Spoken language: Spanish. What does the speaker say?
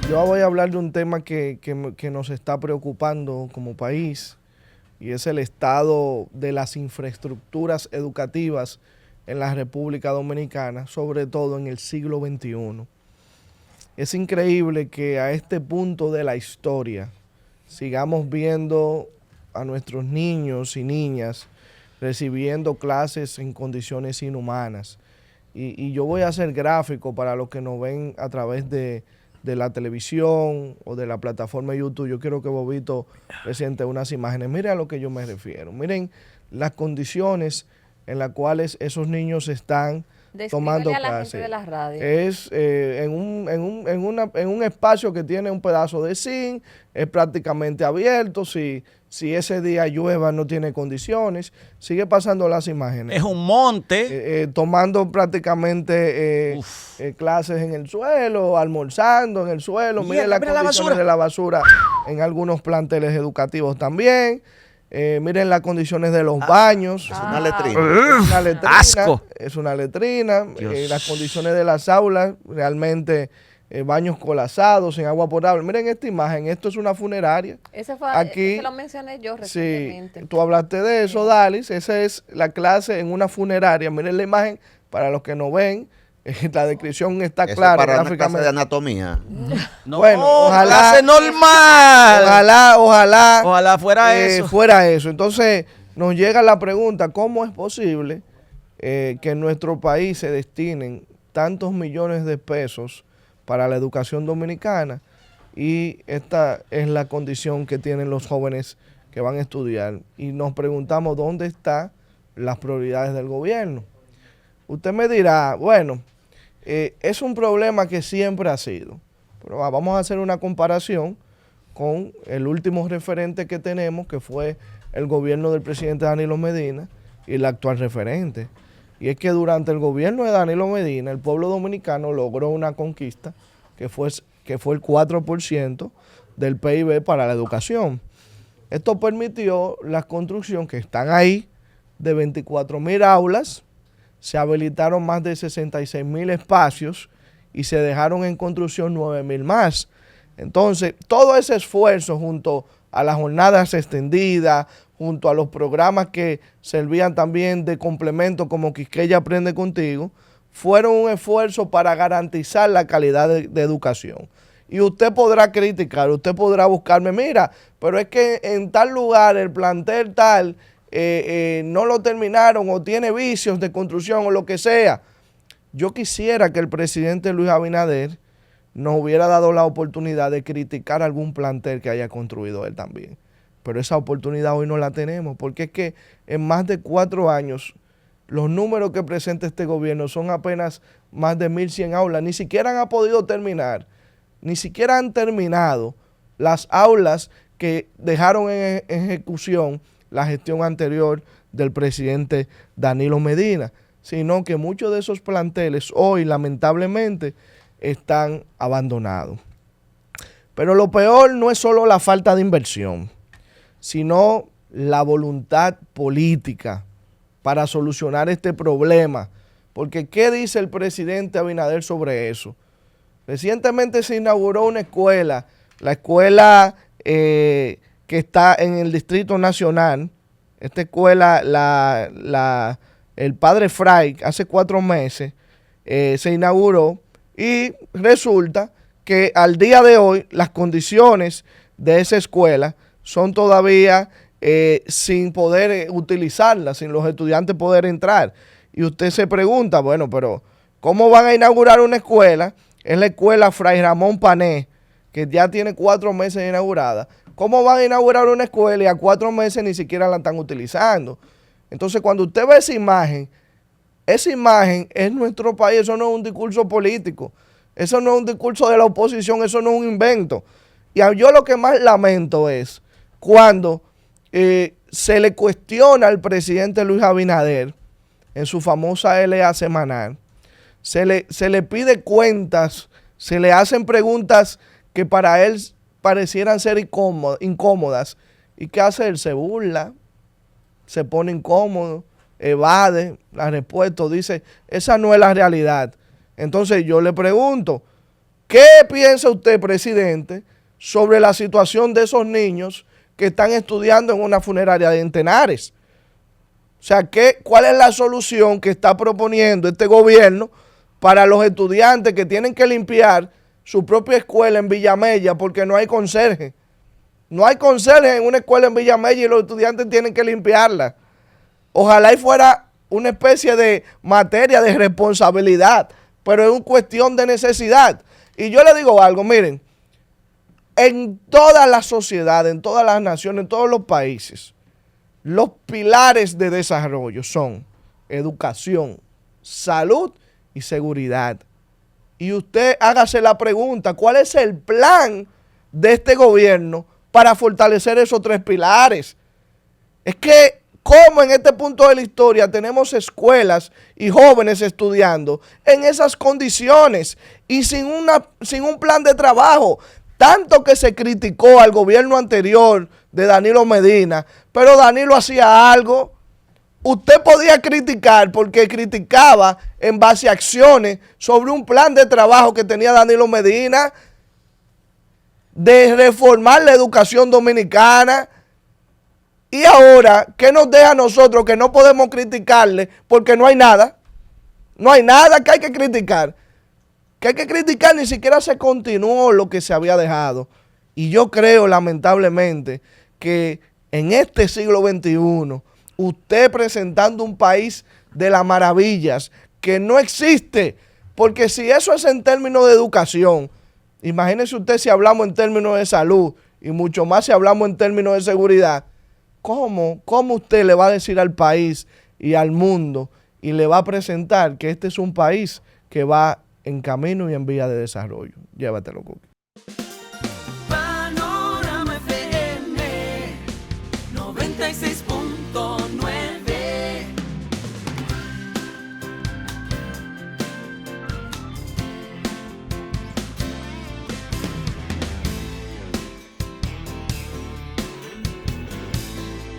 Yo voy a hablar de un tema que nos está preocupando como país y es el estado de las infraestructuras educativas en la República Dominicana, sobre todo en el siglo XXI. Es increíble que a este punto de la historia sigamos viendo a nuestros niños y niñas recibiendo clases en condiciones inhumanas. Y yo voy a hacer gráfico para los que nos ven a través de la televisión o de la plataforma de YouTube. Yo quiero que Bobito presente unas imágenes. Miren a lo que yo me refiero. Miren las condiciones en las cuales esos niños están tomando a la clases. gente de la radio. Es en un espacio que tiene un pedazo de zinc, es prácticamente abierto. Si ese día llueva no tiene condiciones. Sigue pasando las imágenes. Es un monte. Tomando prácticamente clases en el suelo, almorzando en el suelo. Miren las condiciones de la basura en algunos planteles educativos también. Miren las condiciones de los baños. Es una letrina. Es una letrina. Asco. Es una letrina. Las condiciones de las aulas, realmente baños colapsados, sin agua potable. Miren esta imagen, esto es una funeraria. Aquí, se lo mencioné yo recientemente. Sí, tú hablaste de eso, Dalis. Esa es la clase en una funeraria. Miren la imagen, para los que no ven. La descripción está clara. Para una clase de anatomía. No, bueno, ojalá. Clase normal. Ojalá fuera eso. Fuera eso. Entonces, nos llega la pregunta, ¿cómo es posible que en nuestro país se destinen tantos millones de pesos para la educación dominicana? Y esta es la condición que tienen los jóvenes que van a estudiar. Y nos preguntamos, ¿dónde están las prioridades del gobierno? Usted me dirá, bueno, es un problema que siempre ha sido, pero vamos a hacer una comparación con el último referente que tenemos, que fue el gobierno del presidente Danilo Medina y el actual referente. Y es que durante el gobierno de Danilo Medina, el pueblo dominicano logró una conquista que fue el 4% del PIB para la educación. Esto permitió la construcción, que están ahí, de 24,000 aulas. Se habilitaron más de 66,000 espacios y se dejaron en construcción 9,000 más. Entonces, todo ese esfuerzo junto a las jornadas extendidas, junto a los programas que servían también de complemento como Quisqueya Aprende Contigo, fueron un esfuerzo para garantizar la calidad de educación. Y usted podrá criticar, usted podrá buscarme, mira, pero es que en tal lugar, el plantel tal, no lo terminaron o tiene vicios de construcción o lo que sea. Yo quisiera que el presidente Luis Abinader nos hubiera dado la oportunidad de criticar algún plantel que haya construido él también. Pero esa oportunidad hoy no la tenemos, porque es que en más de 4 años los números que presenta este gobierno son apenas más de 1,100 aulas. Ni siquiera han podido terminar, ni siquiera han terminado las aulas que dejaron en ejecución la gestión anterior del presidente Danilo Medina, sino que muchos de esos planteles hoy lamentablemente están abandonados. Pero lo peor no es solo la falta de inversión, sino la voluntad política para solucionar este problema. Porque ¿qué dice el presidente Abinader sobre eso? Recientemente se inauguró una escuela, la escuela que está en el Distrito Nacional. Esta escuela, el Padre Fray, hace 4 meses se inauguró y resulta que al día de hoy las condiciones de esa escuela son todavía sin poder utilizarla, sin los estudiantes poder entrar. Y usted se pregunta, bueno, pero ¿cómo van a inaugurar una escuela? Es la escuela Fray Ramón Pané, que ya tiene 4 meses inaugurada. ¿Cómo van a inaugurar una escuela y a 4 meses ni siquiera la están utilizando? Entonces, cuando usted ve esa imagen es nuestro país, eso no es un discurso político, eso no es un discurso de la oposición, eso no es un invento. Y yo lo que más lamento es cuando se le cuestiona al presidente Luis Abinader en su famosa LA semanal, se le pide cuentas, se le hacen preguntas que para él parecieran ser incómodas. ¿Y qué hace él? Se burla, se pone incómodo, evade la respuesta, dice, esa no es la realidad. Entonces yo le pregunto, ¿Qué piensa usted, presidente, sobre la situación de esos niños que están estudiando en una funeraria de Tenares? O sea, ¿cuál es la solución que está proponiendo este gobierno para los estudiantes que tienen que limpiar su propia escuela en Villamella porque no hay conserje? No hay conserje en una escuela en Villamella y los estudiantes tienen que limpiarla. Ojalá y fuera una especie de materia de responsabilidad, pero es una cuestión de necesidad. Y yo le digo algo, miren, en toda la sociedad, en todas las naciones, en todos los países, los pilares de desarrollo son educación, salud y seguridad. Y usted hágase la pregunta, ¿cuál es el plan de este gobierno para fortalecer esos tres pilares? Es que, ¿cómo en este punto de la historia tenemos escuelas y jóvenes estudiando en esas condiciones y sin un plan de trabajo? Tanto que se criticó al gobierno anterior de Danilo Medina, pero Danilo hacía algo. Usted podía criticar porque criticaba en base a acciones sobre un plan de trabajo que tenía Danilo Medina de reformar la educación dominicana. Y ahora, ¿qué nos deja a nosotros que no podemos criticarle porque no hay nada? No hay nada que hay que criticar. Ni siquiera se continuó lo que se había dejado. Y yo creo, lamentablemente, que en este siglo XXI, usted presentando un país de las maravillas que no existe, porque si eso es en términos de educación, imagínese usted si hablamos en términos de salud y mucho más si hablamos en términos de seguridad, ¿cómo usted le va a decir al país y al mundo y le va a presentar que este es un país que va en camino y en vía de desarrollo? Llévatelo, Cookie. Panorama FM 96.